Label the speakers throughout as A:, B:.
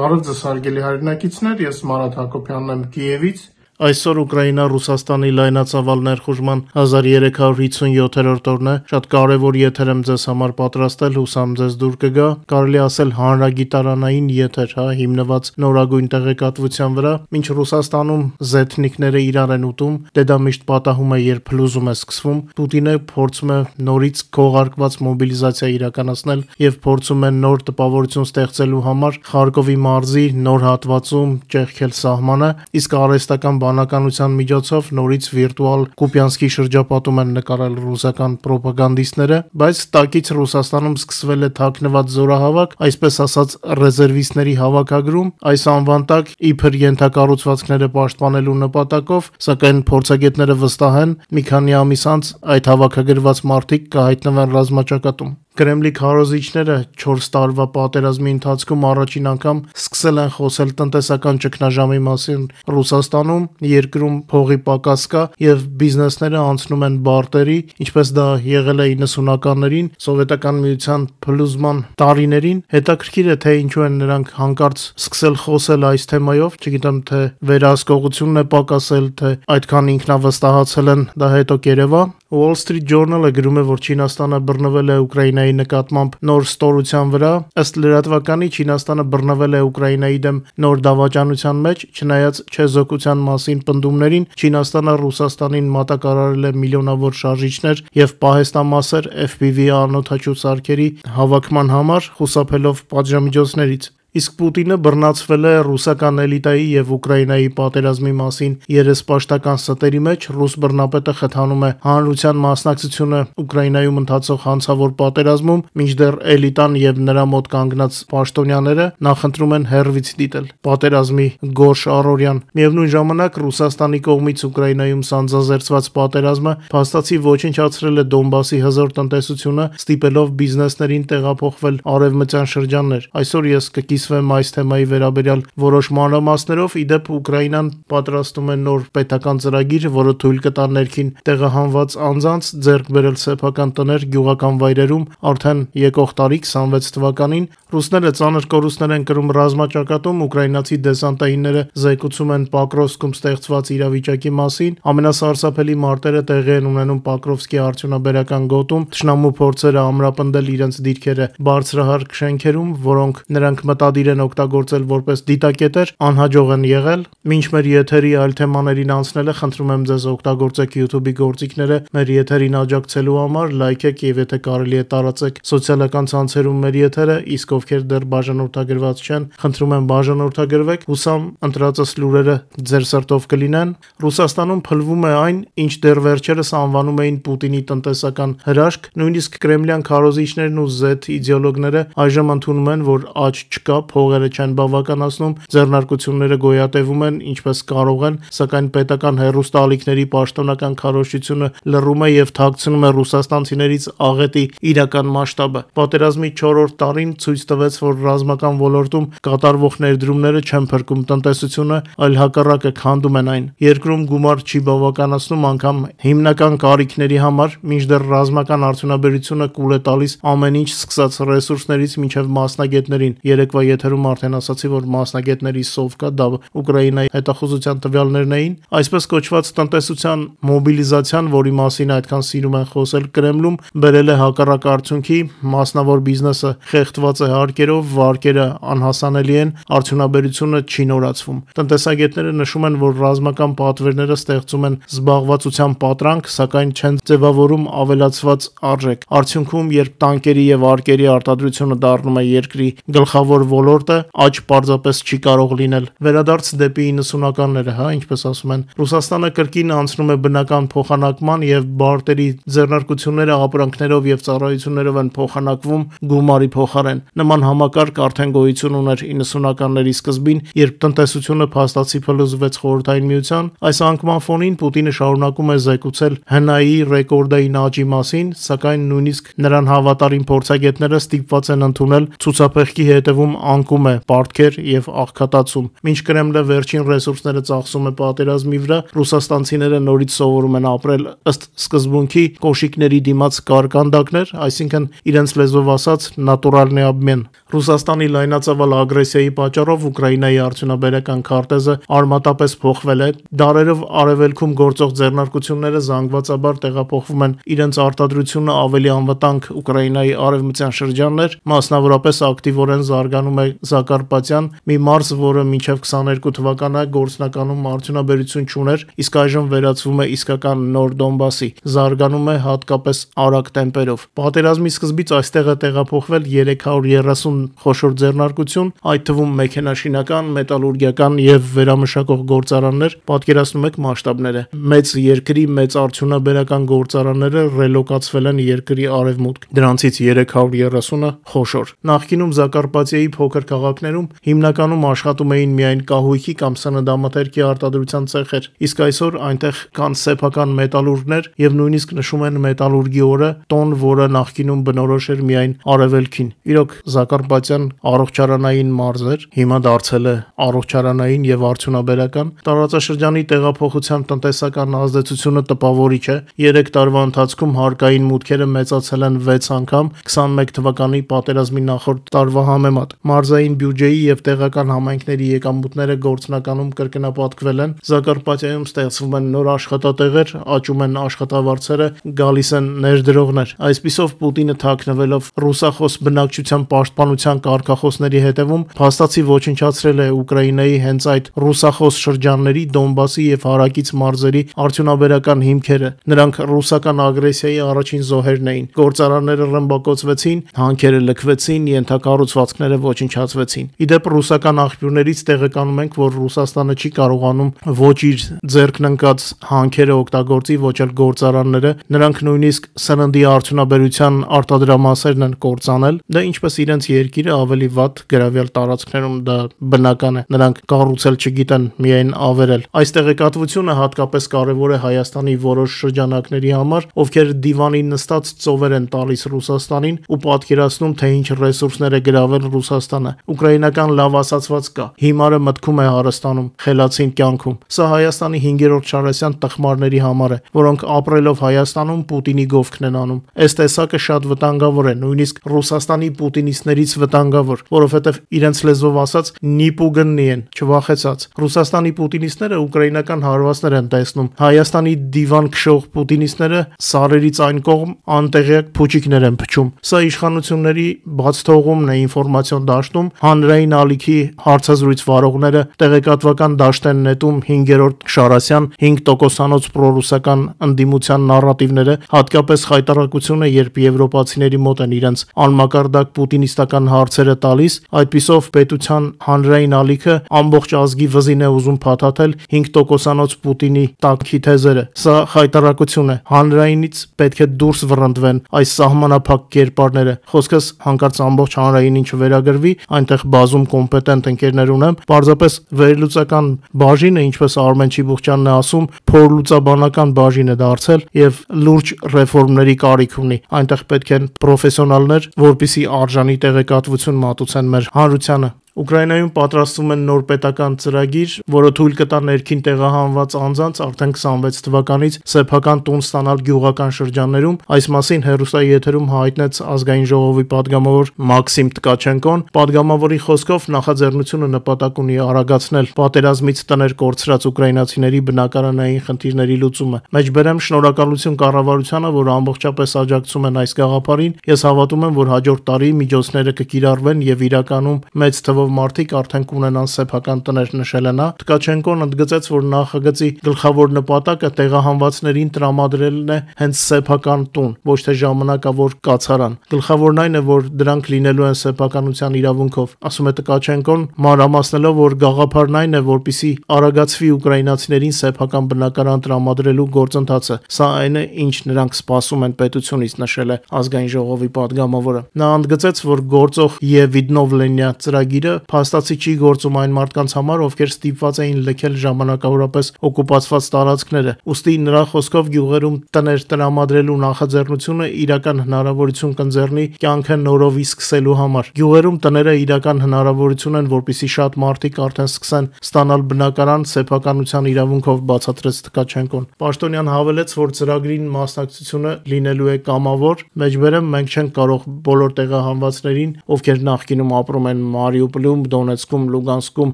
A: Բարև ձեզ հարգելի հայրենակիցներ, ես Մարատ Հակոբյանն եմ Կիևից։ Այսօր Ուկրաինա-Ռուսաստանի լայնածավալ ներխուժման 1357-րդ օրն է։ Շատ կարևոր եթեր եմ ձեզ համար պատրաստել, հուսամ ձեզ դուր կգա։ Կարելի ասել հանրագիտարանային եթեր, հիմնված նորագույն տեղեկատվության վրա։ Մինչ Ռուսաստանում զեթնիկները իրար են ուտում, դե դա միշտ պատահում է, երբ փլուզում է սկսվում, Պուտինը փորձում է նորից քողարկված մոբիլիզացիա իրականացնել եւ փորձում է նոր տպավորություն ստեղծելու համար Խարկովի մարզի նոր հատվածում ճեղքել սահմանը, իսկ արհեստական բանականության միջոցով նորից վիրտուալ Կուպյանսկի շրջապատում են նկարել ռուսական պրոպագանդիստները, բայց տակից Ռուսաստանում սկսվել է թաքնված զորահավաք, այսպես ասած ռեզերվիստների հավաքագրում, այս անվան տակ իբր ենթակառուցվածքները պաշտպանելու նպատակով, սակայն փորձագետները վստահ են, մի քանի ամիս անց այդ հավաքագրված մարդիկ կհայտնվեն ռազմաճակատում։ Կրեմլի քարոզիչները 4 տարվա պատերազմի ընթացքում առաջին անգամ սկսել են խոսել տնտեսական ճգնաժամի մասին Ռուսաստանում, երկրում փողի պակաս կա եւ բիզնեսները անցնում են բարտերի, ինչպես դա եղել է 90-ականներին, Սովետական միության փլուզման տարիներին։ Հետաքրքիր է, թե ինչու են նրանք հանկարծ սկսել խոսել այս թեմայով, չգիտեմ, թե վերահսկողությունն է պակասել, թե այդքան ինքնավստահացել են, դա հետո կերևա։ Wall Street Journal-ը գրում է, որ Չինաստանը բռնվել է Ուկրաինայի նկատմամբ նոր ստորության վրա։ Ըստ լրատվականի Չինաստանը բռնվել է Ուկրաինայի դեմ նոր դավաճանության մեջ, չնայած չեզոքության մասին պնդումներին, Չինաստանը Ռուսաստանին մատակարարել է միլիոնավոր շարժիչներ եւ պահեստամասեր FPV անօդաչու սարքերի հավաքման համար, խուսափելով պատժամիջոցներից։ Իսկ Պուտինը բռնացվել է ռուսական էլիտայի եւ Ուկրաինայի պատերազմի մասին երեսպաշտական ստերի մեջ, ռուս բռնապետը խթանում է հանրության մասնակցությունը Ուկրաինայում ընթացող հանցավոր պատերազմում, մինչդեռ էլիտան եւ նրա մոտ կանգնած պաշտոնյաները նախընտրում են հեռվից դիտել պատերազմի գորշ առօրյան։ Միևնույն ժամանակ Ռուսաստանի կողմից Ուկրաինայում սանձազերծված պատերազմը փաստացի ոչնչացրել է Դոնբասի հզոր տնտեսությունը, ստիպելով բիզնեսներին տեղափոխվել արևմտյան շրջաններ։ Այսօր ես կիսվեմ այս թեմայի վերաբերյալ որոշ մանրամասներով։ Իդեպ Ուկրաինան պատրաստում է նոր պետական ծրագիր, որը թույլ կտա ներքին տեղահանված անձանց ձեռք բերել սեփական տներ գյուղական վայրերում արդեն եկող տարի 26 թվականին։ Ռուսները ծանր կորուստներ են կրում ռազմաճակատում, ուկրաինացի դեսանտայինները զեկուցում են Պոկրովսկում ստեղծված իրավիճակի մասին։ Ամենասարսափելի մարտերը տեղի են ունենում Պոկրովսկի արդյունաբերական գոտում, թշնամու փորձերը ամրապնդել իրենց դիրքերը բարձրահարկ շենքերում, որոնք նրանք մտադիր են օգտագործել որպես դիտակետեր, անհաջող են եղել։ Մինչ մեր եթերի այլ թեմաներին անցնելը, խնդրում եմ ձեզ օգտագործեք YouTube-ի գործիքները մեր եթերին աջակցելու համար, լայքեք եւ եթե կարելի է տարածեք սոցիալական ցանցերում մեր եթերը, իսկ ովքեր դեռ բաժանորդագրված չեն, խնդրում եմ բաժանորդագրվեք, հուսամ ընտրածս լուրերը ձեր սրտով կլինեն։ Ռուսաստանում փլվում է այն, ինչ դեռ վերջերս անվանում էին Պուտինի տնտեսական հրաշք, նույնիսկ կրեմլյան քարոզիչներն ու Z իդեոլոգները այժմ ընդունում են, որ աճ չկա, փողերը չեն բավականացնում, ձեռնարկությունները գոյատևում են ինչպես կարող են, սակայն պետական հեռուստաալիքների պաշտոնական քարոզչությունը լռում է եւ թաքցնում է ռուսաստանցիներից աղետի իրական մասշտաբը։ Պատերազմի 4-րդ տարին ցույց տվեց, որ ռազմական ոլորտում կատարվող ներդրումները չեն փրկում տնտեսությունը, այլ հակառակը քանդում են այն։ Երկրում գումար չի բավականացնում անգամ հիմնական կարիքների համար, մինչդեռ ռազմական արդյունաբերությունը կուլ է տալիս ամեն ինչ, սկսած ռեսուրսներից մինչև մասնագետներին։ Երեկվա եթերում արդեն ասացի, որ մասնագետների սով կա, դա Ուկրաինայի հետախուզության տվյալներն էին։ Այսպես կոչված տնտեսության մոբիլիզացիան, որի մասին այդքան սիրում են խոսել Կրեմլում, բերել է հակառակ արդյունքի, մասնավոր բիզնեսը խեղդված է հարկերով, վարկերը անհասանելի են, արդյունաբերությունը չի նորացվում։ Տնտեսագետները նշում են, որ ռազմական պատվերները ստեղծում են զբաղվածության պատրանք, սակայն չեն ձևավորում ավելացված արժեք։ Արդյունքում, երբ տանկերի եւ արկերի արտադրությունը դառնում է երկրի գլխավոր ոլորտը, աճ պարզապես չի կարող լինել։ Վերադարձ դեպի 90-ականները, ինչպես ասում են, Ռուսաստանը կրկին անցնում է բնական փոխանակման եւ բարտերի ձեռնարկությունները ապրանքներով եւ ծառայություններով են փոխանակվում գումարի փոխարեն։ Նման համակարգ արդեն գոյություն ուներ 90-ականների սկզբին, երբ տնտեսությունը փաստացի փլուզվեց Խորհրդային Միության։ Այս անկման ֆոնին Պուտինը շարունակում է զեկուցել ՀՆԱ-ի ռեկորդային աճի մասին, սակայն նույնիսկ նրան հավատարիմ փորձագետները ստիպված են ընդունել ցուցափեղկի հետևում անկում է պարտքեր եւ աղքատացում։ Մինչ Կրեմլը վերջին ռեսուրսները ծախսում է պատերազմի վրա, ռուսաստանցիները նորից սովորում են ապրել ըստ սկզբունքի կոշիկների դիմաց կարկանդակներ, այսինքն իրենց լեզվով ասած նատուրալնի обмен։ Ռուսաստանի լայնածավալ ագրեսիայի պատճառով Ուկրաինայի արդյունաբերական քարտեզը արմատապես փոխվել է։ Դարերով արևելքում գործող ձեռնարկությունները զանգվածաբար տեղափոխվում են իրենց արտադրությունը ավելի անվտանգ Ուկրաինայի արևմտյան շրջաններ, մասնավորապես ակտիվորեն զարգանում է Զակարպատյան, մի մարզ, որը մինչև 22 թվականը գործնականում արդյունաբերություն չուներ, իսկ այժմ վերածվում է իսկական նոր Դոնբասի, զարգանում է հատկապես արագ տեմպերով։ Պատերազմի սկզբից այստեղ է տեղափոխվել 330 խոշոր ձեռնարկություն, այդ թվում մեքենաշինական, մետալուրգիական եւ վերամշակող գործարաններ, պատկերացնում եք մասշտաբները։ Մեծ երկրի մեծ արդյունաբերական գործարանները ռելոկացվել են երկրի արևմուտք, դրանցից 330-ը խոշոր։ Նախկինում Զակարպատիայի փոքր քաղաքներում հիմնականում աշխատում էին միայն կահույքի կամ սննդամթերքի արտադրության ցեխեր, իսկ այսօր այնտեղ կան սեփական մետալուրգներ եւ նույնիսկ նշում են մետալուրգի օրը, տոն, որը նախկինում բնորոշ էր միայն արևելքին։ Իրոք Զակարպատյան առողջարանային մարզ էր, հիմա դարձել է առողջարանային եւ արդյունաբերական։ Տարածաշրջանի տեղափոխության տնտեսական ազդեցությունը տպավորիչ է։ 3 տարվա ընթացքում հարկային մուտքերը մեծացել են 6 անգամ 21 թվականի պատերազմի նախորդ տարվա համեմատ։ Մարզային բյուջեի եւ տեղական համայնքների եկամուտները գործնականում կրկնապատկվել են։ Զակարպատիայում ստեղծվում են նոր աշխատատեղեր, աճում են աշխատավարձերը, գալիս են ներդրողներ։ Այսպիսով Պուտինը թաքնվելով ռուսախոս բնակչության պաշտպանության կարգախոսների հետևում փաստացի ոչնչացրել է Ուկրաինայի հենց այդ ռուսախոս շրջանների, Դոնբասի եւ հարակից մարզերի արդյունաբերական հիմքերը։ Նրանք ռուսական ագրեսիայի առաջին զոհերն էին։ Գործարանները ռմբակոծվեցին, հանքերը լքվեցին, ենթակառուցվածքները ոչնչացվեցին։ Իդեպ ռուսական աղբյուրներից տեղեկանում ենք, որ Ռուսաստանը չի կարողանում ոչ իր ձեռքն ընկած հանքերը օգտագործի, ոչ էլ գործարանները։ Նրանք նույնիսկ սննդի արդյունաբերության արտադրամասերն են կործանել։ Դա ինչպես իրենց երկիրը ավելի վատ գրավյալ տարածքներում դա բնական է։ Նրանք կառուցել չգիտեն, միայն ավերել։ Այս տեղեկատվությունը հատկապես կարևոր է Հայաստանի որոշ շրջանակների համար, ովքեր դիվանին նստած ծովեր են տալիս Ռուսաստանին ու պատկերացնում, թե ինչ ռեսուրսներ է գրավել Ռուսաստանը։ Ուկրաինական լավ ասացված կա. հիմարը մտքում է հարստանում, խելացին կյանքում։ Սա Հայաստանի 5-րդ Շարասյան տխմարների համար է, որոնք ապրելով Հայաստանում Պուտինի գովքն են անում։ Այս տեսակը շատ վտանգավոր է, նույնիսկ Ռուսաստանի պուտինիստներից վտանգավոր, որովհետև իրենց լեզվով ասած նիպուգննի են, չվախեցած։ Ռուսաստանի պուտինիստները ուկրաինական հարվածներ են տեսնում, Հայաստանի դիվան քշող պուտինիստները սարերից այն կողմ անտեղյակ փուչիկներ են փչում։ Սա իշխանությունների բաց թողումն է ինֆորմացիոն դաշտում, հանրային ալիքի հարցազրույց վարողները տեղեկատվական դաշտ են նետում 5-րդ Շարասյան 5%-անոց պրոռուսական ընդդիմության նարատիվները, հատկապես խայտարակությունը, երբ եվրոպացիների մոտ են իրենց անմակարդակ պուտինիստական հարցերը տալիս, այդպիսով պետության հանրային ալիքը ամբողջ ազգի վզին է ուզում փաթաթել 5%-անոց Պուտինի տանքի թեզերը։ Սա խայտարակություն է։ Հանրայինից պետք է դուրս վռնդվեն այս սահմանափակ կերպարները։ Խոսքս հանկարծ ամբողջ հանրայինին չվերագրվի, այնտեղ բազում կոմպետենտ ընկերներ ունեմ, պարզապես վերլուծական բաժինը, ինչպես Արմեն Չիբուխյանն է ասում, փորլուծաբանական բաժին է դարձել եւ լուրջ ռեֆորմների կարիք ունի։ Այնտեղ պետք են պրոֆեսիոնալներ, որպիսի արժանի տեղեկատվություն մատուցեն մեր հանրությանը։ Ուկրաինայում պատրաստվում են նոր պետական ծրագիր, որը թույլ կտա ներքին տեղահանված անձանց արդեն 26 թվականից սեփական տուն ստանալ գյուղական շրջաններում։ Այս մասին հեռուստաեթերում հայտնեց ազգային ժողովի падգամավոր Մաքսիմ Ткачենկոն։ Падգամավորի խոսքով նախաձեռնությունը նպատակ ունի արագացնել պատերազմից տներ կորցրած ուկրաինացիների բնակարանային խնդիրների լուծումը։ Մեջբերեմ շնորհակալություն կառավարությանը, որ ամբողջապես աջակցում են այս գաղափարին։ Ես հավատում եմ, որ հաջորդ տարի միջոցները կկիրառվեն եւ իրականում մեծ թվով մարդիկ արդեն կունենան սեփական տներ, նշել է նա։ Ткачենկոն ընդգծեց, որ նախագծի գլխավոր նպատակը տեղահանվածներին տրամադրելն է հենց սեփական տուն, ոչ թե ժամանակավոր կացարան։ Գլխավորն այն է, որ դրանք լինելու են սեփականության իրավունքով, ասում է Ткачենկոն, մանրամասնելով, որ գաղափարն այն է, որպիսի արագացվի ուկրաինացիներին սեփական բնակարան տրամադրելու գործընթացը։ Սա այն է, ինչ նրանք սպասում են պետությունից, նշել է ազգային ժողովի падգամավորը։ Նա ընդգծեց, որ գործող Եվիդնովլենիա ծրագիրը օրենսդիրը փաստացի չի գործում այն մարդկանց համար, ովքեր ստիպված էին լքել ժամանակավորապես օկուպացված տարածքները։ Ուստի նրա խոսքով գյուղերում տներ տրամադրելու նախաձեռնությունը իրական հնարավորություն կընձեռնի կյանքը նորովի սկսելու համար։ Գյուղերում տները իրական հնարավորություն են, որպեսզի շատ մարդիկ արդեն սկսեն ստանալ բնակարան սեփականության իրավունքով, բացատրեց Թկաչենկոն։ Պաշտոնյան հավելեց, որ ծրագրին մասնակցությունը լինելու է կամավոր, մեջբերեմ մենք չենք կարող բոլոր տեղահանվածներին, ովքեր նախկինում ապրում են Մարիուպոլում, Դոնեցկում, Լուգանսկում,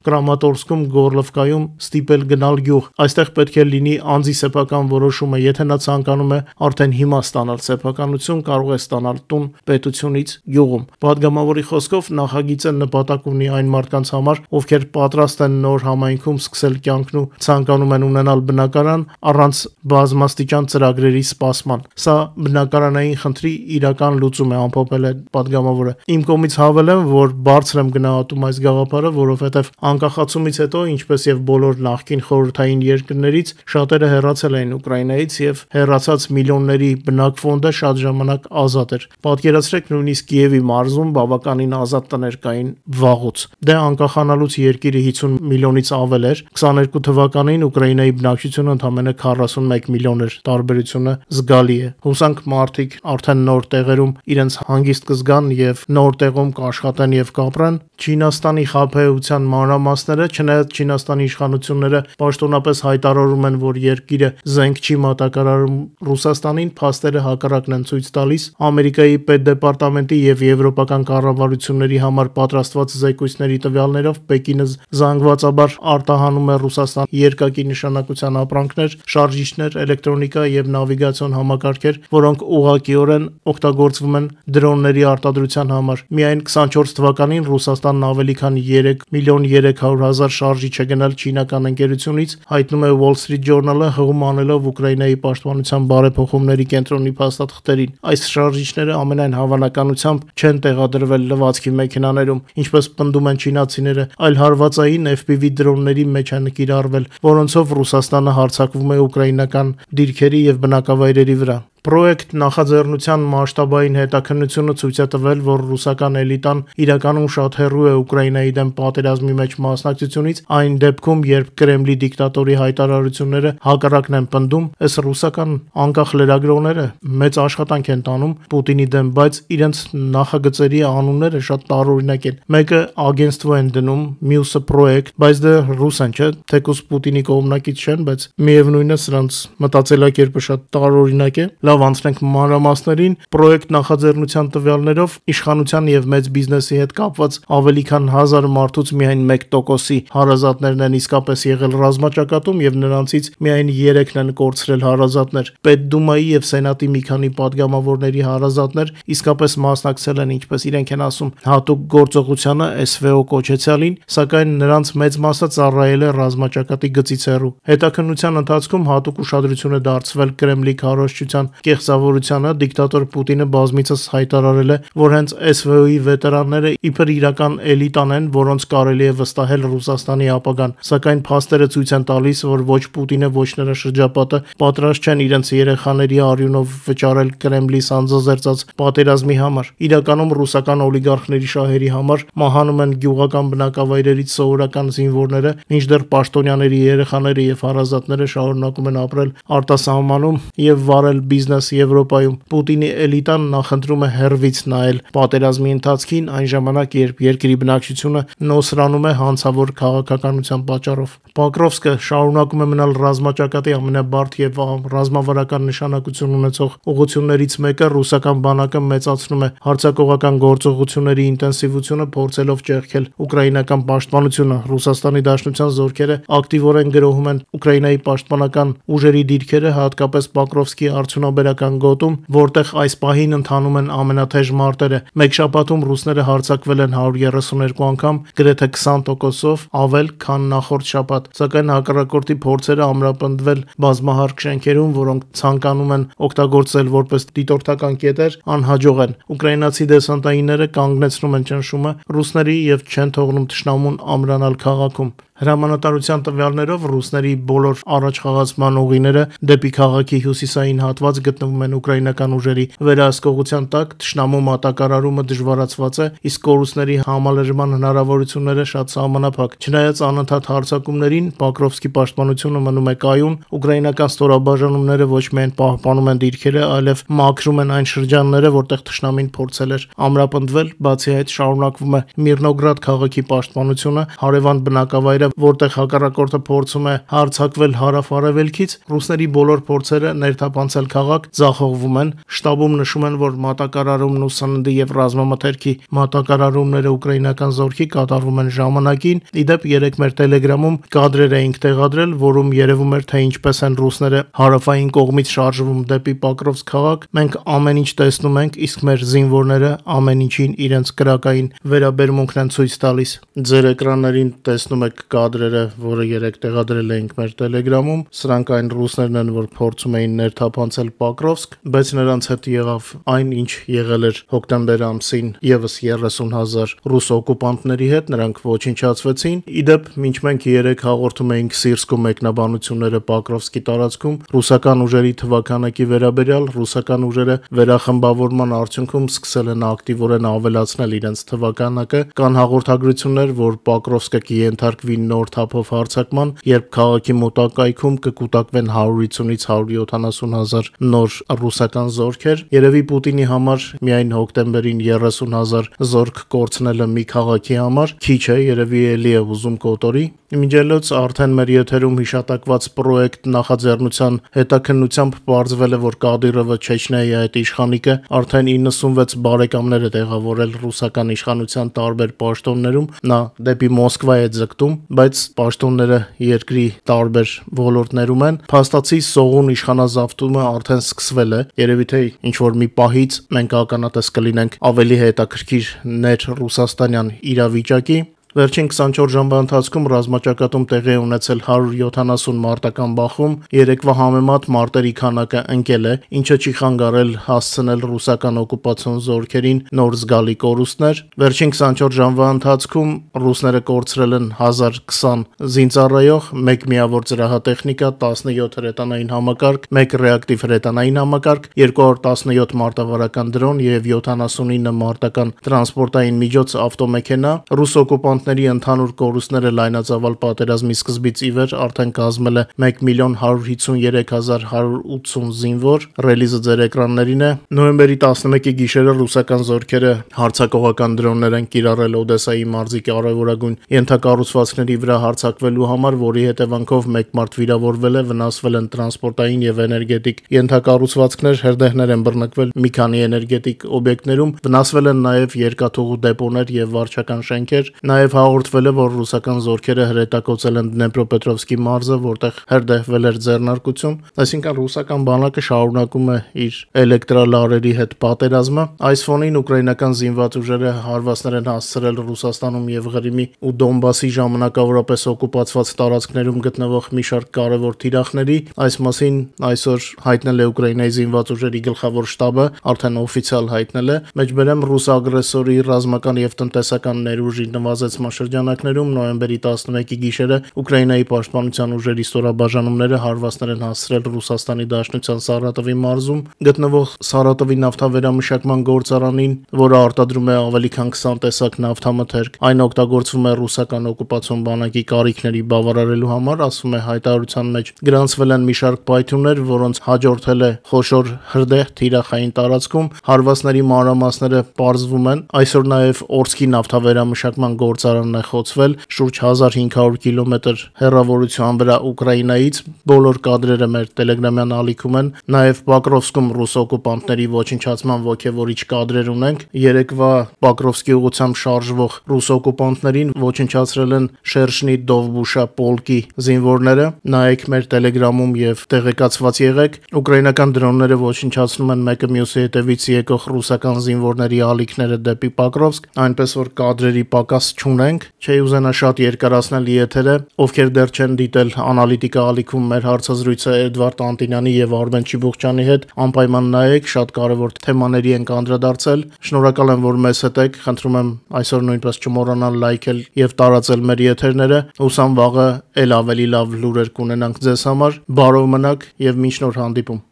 A: Կրամատորսկում, Գորլովկայում, ստիպել գնալ գյուղ։ Այստեղ պետք է լինի անձի սեփական որոշումը, եթե նա ցանկանում է արդեն հիմա ստանալ սեփականություն, կարող է ստանալ տուն պետությունից գյուղում։ Պատգամավորի խոսքով նախագիծը նպատակ ունի այն մարդկանց համար, ովքեր պատրաստ են նոր համայնքում սկսել կյանքն ու ցանկանում են ունենալ բնակարան առանց բազմաստիճան ծրագրերի սպասման։ Սա բնակարանային խնդրի իրական լուծում է, ամփոփել է պատգամավորը։ Իմ կողմից հավելեմ, որ բարձր եմ գնահատում այս գաղափարը, որովհետև անկախացումից հետո, ինչպես եւ բոլոր նախկին խորհրդային երկրներից, շատերը հեռացել էին Ուկրաինայից եւ հեռացած միլիոնների բնակֆոնդը շատ ժամանակ ազատ էր։ Պատկերացրեք, նույնիսկ Կիևի մարզում բավականին ազատ տներ կային վաղուց։ Դե անկախանալուց երկիրը 50 միլիոնից ավել էր, 22 թվականին Ուկրաինայի բնակչությունը ընդամենը 41 միլիոն էր, տարբերությունը զգալի է։ Հուսանք մարդիկ արդեն նոր տեղերում իրենց հանգիստ կզգան եւ նոր տեղում կաշխատեն եւ կապրեն։ Չինաստանի խաբեության մանրամասները, չնայած Չինաստանի իշխանությունները պաշտոնապես հայտարարում են, որ երկիրը զենք չի մատակարարում Ռուսաստանին, փաստերը հակառակն են ցույց տալիս։ Ամերիկայի պետդեպարտամենտի եւ եվրոպական կառավարությունների համար պատրաստված զեկույցների տվյալներով Պեկինը զանգվածաբար արտահանում է Ռուսաստան երկակի նշանակության ապրանքներ, շարժիչներ, էլեկտրոնիկա եւ նավիգացիոն համակարգեր, որոնք ուղղակիորեն օգտագործվում են դրոնների արտադրության համար։ Միայն 24 թվականին Ռուսաստանն ավելի քան 3.300.000 շարժիչ է գնել չինական ընկերությունից, հայտնում է Wall Street Journal-ը, հղում անելով Ուկրաինայի պաշտպանության բարեփոխումների կենտրոնի փաստաթղթերին։ Այս շարժիչները ամենայն հավանականությամբ չեն տեղադրվել լվացքի մեքենաներում, ինչպես պնդում են չինացիները, այլ հարվածային FPV դրոնների մեջ են կիրառվել, որոնցով Ռուսաստանը հարձակվում է ուկրաինական դիրքերի եւ բնակավայրերի վրա։ Պրոյեկտ նախաձեռնության մասշտաբային հետաքննությունը ցույց է տվել, որ ռուսական էլիտան իրականում շատ հեռու է Ուկրաինայի դեմ պատերազմի մեջ մասնակցությունից, այն դեպքում, երբ Կրեմլի դիկտատորի հայտարարությունները հակառակն են պնդում, ըստ ռուսական անկախ լրագրողները մեծ աշխատանք են տանում Պուտինի դեմ, բայց իրենց նախագծերի անունները շատ տարօրինակ են։ Մեկը ագենստվո են դնում, մյուսը պրոյեկտ, բայց դա ռուս են, չէ՞, թեկուզ Պուտինի կողմնակից չեն, բայց միևնույն է սրանց մտածելակերպը շատ տարօրինակ է։ Անցնենք մանրամասներին, պրոյեկտ նախաձեռնության տվյալներով իշխանության եւ մեծ բիզնեսի հետ կապված ավելի քան 1000 մարդուց միայն 1%-ի հարազատներն են իսկապես եղել ռազմաճակատում եւ նրանցից միայն 3-ն են կորցրել հարազատներ։ Պետդումայի եւ Սենատի մի քանի падգամավորների հարազատներ իսկապես մասնակցել են, ինչպես իրենք են ասում, հատուկ գործողությանը SVO կոչեցյալին, սակայն նրանց մեծ մասը ծառայել է ռազմաճակատի գծից հեռու։ Հետաքննության ընթացքում հատուկ ուշադրություն է դարձվել Կրեմլի քարոզչության կեղծավորությանը, դիկտատոր Պուտինը բազմիցս հայտարարել է, որ հենց SVO-ի վետերանները իբր իրական էլիտան են, որոնց կարելի է վստահել Ռուսաստանի ապագան, սակայն փաստերը ցույց են տալիս, որ ոչ Պուտինը, ոչ նրա շրջապատը պատրաստ չեն իրենց երեխաների արյունով վճարել Կրեմլի սանձազերծած պատերազմի համար։ Իրականում ռուսական օլիգարխների շահերի համար մահանում են գյուղական բնակավայրերից սովորական զինվորները, մինչդեռ պաշտոնյաների երեխաները եւ հարազատները շարունակում են ապրել արտասահմանում եւ վարել բիզնես Եվրոպայում։ Պուտինի էլիտան նախընտրում է հեռվից նայել պատերազմի ընթացքին, այն ժամանակ, երբ երկրի բնակչությունը նոսրանում է հանցավոր քաղաքականության պատճառով։ Պոկրովսկը շարունակում է մնալ ռազմաճակատի ամենաբարդ եւ ռազմավարական նշանակություն ունեցող ուղղություններից մեկը։ Ռուսական բանակը մեծացնում է հարձակողական գործողությունների ինտենսիվությունը, փորձելով ճեղքել ուկրաինական պաշտպանությունը։ Ռուսաստանի Դաշնության զորքերը ակտիվորեն գրոհում են Ուկրաինայի պաշտպանական ուժերի դիրքերը, հատկապես Պոկրովսկի արդյունաբերական գոտում, որտեղ այս պահին ընթանում են ամենաթեժ մարտերը։ Մեկ շաբաթում ռուսները հարձակվել են 132 անգամ, գրեթե 20%-ով ավել, քան նախորդ շաբաթ, սակայն հակառակորդի փորձերը ամրապնդվել բազմահարկ շենքերում, որոնք ցանկանում են օգտագործել որպես դիտորդական կետեր, անհաջող են։ Ուկրաինացի դեսանտայինները կանգնեցնում են ճնշումը ռուսների եւ չեն թողնում թշնամուն ամրանալ քաղաքում։ Հրամանատարության տվյալներով ռուսների բոլոր առաջխաղացման ուղիները դեպի քաղաքի հյուսիսային հատված գտնվում են ուկրաինական ուժերի վերահսկողության տակ, թշնամու մատակարարումը դժվարացված է, իսկ կորուստների համալրման հնարավորությունները շատ սահմանափակ։ Չնայած անընդհատ հարձակումներին, Պոկրովսկի պաշտպանությունը մնում է կայուն, ուկրաինական ստորաբաժանումները ոչ միայն պահպանում են դիրքերը, այլև մաքրում են այն շրջանները, որտեղ թշնամին փորձել էր ամրապնդվել, բացի այդ շարունակվում է Միրնոգրադ քաղաքի պաշտպանությունը, հարևան բնակավայրը, որտեղ հակառակորդը փորձում է հարձակվել հարավ-արևելքից, ռուսների բոլոր փորձերը ներթափանցել քաղաք ձախողվում են։ Շտաբում նշում են, որ մատակարարումն ու սննդի եւ ռազմամթերքի մատակարարումները ուկրաինական զորքի կատարվում են ժամանակին։ Իդեպ երեք մեր Telegram-ում կադրեր էինք տեղադրել, որում երևում էր, թե ինչպես են ռուսները հարավային կողմից շարժվում դեպի Պոկրովսկ քաղաք։ Մենք ամեն ինչ տեսնում ենք, իսկ մեր զինվորները ամեն ինչին իրենց կրակային վերաբերմունքն են ցույց տալիս։ Ձեր էկրաններին տեսնում եք կադրերը, որը երեք տեղադրել էինք մեր Telegram-ում, սրանք այն ռուսներն են, որ փորձում էին ներթափանցել Պոկրովսկ, բայց նրանց հետ եղավ այն, ինչ եղել էր հոկտեմբեր ամսին եւս 30,000 ռուս օկուպանտների հետ, նրանք ոչնչացվեցին։ Իդեպ, մինչ մենք երեք հաղորդում էինք Սիրսկու մեկնաբանությունները Պոկրովսկի տարածքում, ռուսական ուժերի թվականակի վերաբերյալ, ռուսական ուժերը վերախմբավորման արդյունքում սկսել են ակտիվորեն ավելացնել իրենց թվականակը։ Կան հաղորդագրություններ, որ Պոկրովսկը կենթարկվի նոր թափով հարձակման, երբ քաղաքի մոտակայքում կկուտակվեն 150-ից 170,000 նոր ռուսական զորքեր։ Երևի Պուտինի համար միայն հոկտեմբերին 30,000 զորք կորցնելը մի քաղաքի համար քիչ է, երևի էլի է ուզում կոտորի։ Մինչելոց արդեն մեր եթերում հիշատակված պրոյեկտ նախաձեռնության հետաքննությամբ պարզվել է, որ Կադիրովը Չեչնիայի այդ իշխանիկը արդեն 96 բարեկամներ է տեղավորել ռուսական իշխանության տարբեր պաշտոններում, նա դեպի Մոսկվա է ձգտում, բայց պաշտոնները երկրի տարբեր ոլորտներում են։ Փաստացի սողուն իշխանազավթումը արդեն սկսվել է, երևի թե ինչ-որ մի պահից մենք ականատես կլինենք ավելի հետաքրքիր ներ-ռուսաստանյան իրավիճակի։ Վերջին 24 ժամվա ընթացքում ռազմաճակատում տեղի է ունեցել 170 մարտական բախում, երեկվա համեմատ մարտերի քանակը ընկել է, ինչը չի խանգարել հասցնել ռուսական օկուպացիոն զորքերին նոր զգալի կորուստներ։ Վերջին 24 ժամվա ընթացքում ռուսները կորցրել են 1020 զինծառայող, 1 միավոր ծրահատեխնիկա, 17 հրետանային համակարգ, 1 ռեակտիվ հրետանային համակարգ, 217 մարտավարական դրոն եւ 79 մարտական տրանսպորտային միջոց ավտոմեքենա։ Ռուս օկուպանտ ընդհանուր կորուստները լայնածավալ պատերազմի սկզբից ի վեր արդեն կազմել է 1,153,180 զինվոր։ Ռելիզը ձեր էկրաններին է։ Նոյեմբերի 11-ի գիշերը ռուսական զորքերը հարձակողական դրոններ են կիրառել Օդեսայի մարզի կարևորագույն ենթակառուցվածքների վրա հարձակվելու համար, որի հետևանքով 1 մարդ վիրավորվել է, վնասվել են տրանսպորտային եւ էներգետիկ ենթակառուցվածքներ, հրդեհներ են բռնկվել մի քանի էներգետիկ օբյեկտներում, վնասվել են նաեւ երկաթուղու դեպոներ եւ վարչական շենքեր, նաեւ հաղորդվել է, որ ռուսական զորքերը հրետակոծել են Դնեպրոպետրովսկի մարզը, որտեղ հրդեհվել էր ձեռնարկություն, այսինքն ռուսական բանակը շարունակում է իր էլեկտրալարերի հետ պատերազմը։ Այս ֆոնին ուկրաինական զինված ուժերը հարվածներ են հասցրել Ռուսաստանում եւ Ղրիմի ու Դոնբասի ժամանակավորապես օկուպացված տարածքներում գտնվող մի շարք կարևոր թիրախների։ Այս մասին այսօր հայտնել է Ուկրաինայի զինված ուժերի գլխավոր շտաբը, արդեն օֆիցիալ հայտնել է։ Մեջբերեմ ռուս ագրեսորի ռազմական եւ տնտեսական ներուժի նվազեցման շրջանակներում նոյեմբերի 11-ի գիշերը Ուկրաինայի պաշտպանության ուժերի ստորաբաժանումները հարվածներ են հասցրել Ռուսաստանի Դաշնության Սարատովի մարզում գտնվող Սարատովի նավթավերամշակման գործարանին, որը արտադրում է ավելի քան 20 տեսակ նավթամթերք։ Այն օգտագործվում է ռուսական օկուպացիոն բանակի կարիքների բավարարելու համար, ասում է հայտարարության մեջ։ Գրանցվել են մի շարք պայթյուններ, որոնց հաջորդել է խոշոր հրդեհ թիրախային տարածքում։ Հարվածների մանրամասները պարզվում են։ Այսօր նաև Օրսկի նավթավերամշակման գործարանն է խոցվել շուրջ 1500 կիլոմետր հեռավորության վրա Ուկրաինայից։ Բոլոր կադրերը մեր Telegram-յան ալիքում են։ Նաև Պոկրովսկում ռուս օկուպանտների ոչնչացման ոգևորիչ կադրեր ունենք։ Երեկվա Պոկրովսկի ուղղությամբ շարժվող ռուս օկուպանտներին ոչնչացրել են Շերշնի Դովբուշա պոլկի զինվորները։ Նայեք մեր Telegram-ում եւ տեղեկացված եղեք։ Ուկրաինական դրոնները ոչնչացնում են մեկը մյուսի հետևից եկող ռուսական զինվորների ալիքները դեպի Պոկրովսկ, այնպես որ կադրերի պակաս չունի ունենք, չէի ուզենա շատ երկարացնել եթերը, ովքեր դեռ չեն դիտել անալիտիկա ալիքում մեր հարցազրույցը Էդվարդ Անտինյանի եւ Արմեն Չիբուխչյանի հետ, անպայման նայեք, շատ կարեւոր թեմաների ենք անդրադարձել։ Շնորհակալ եմ, որ մեզ հետ եք, խնդրում եմ այսօր նույնպես չմոռանալ լայքել եւ տարածել մեր եթերները, հուսամ վաղը էլ ավելի լավ լուրեր կունենանք ձեզ համար, բարով մնաք եւ մինչ նոր հանդիպում։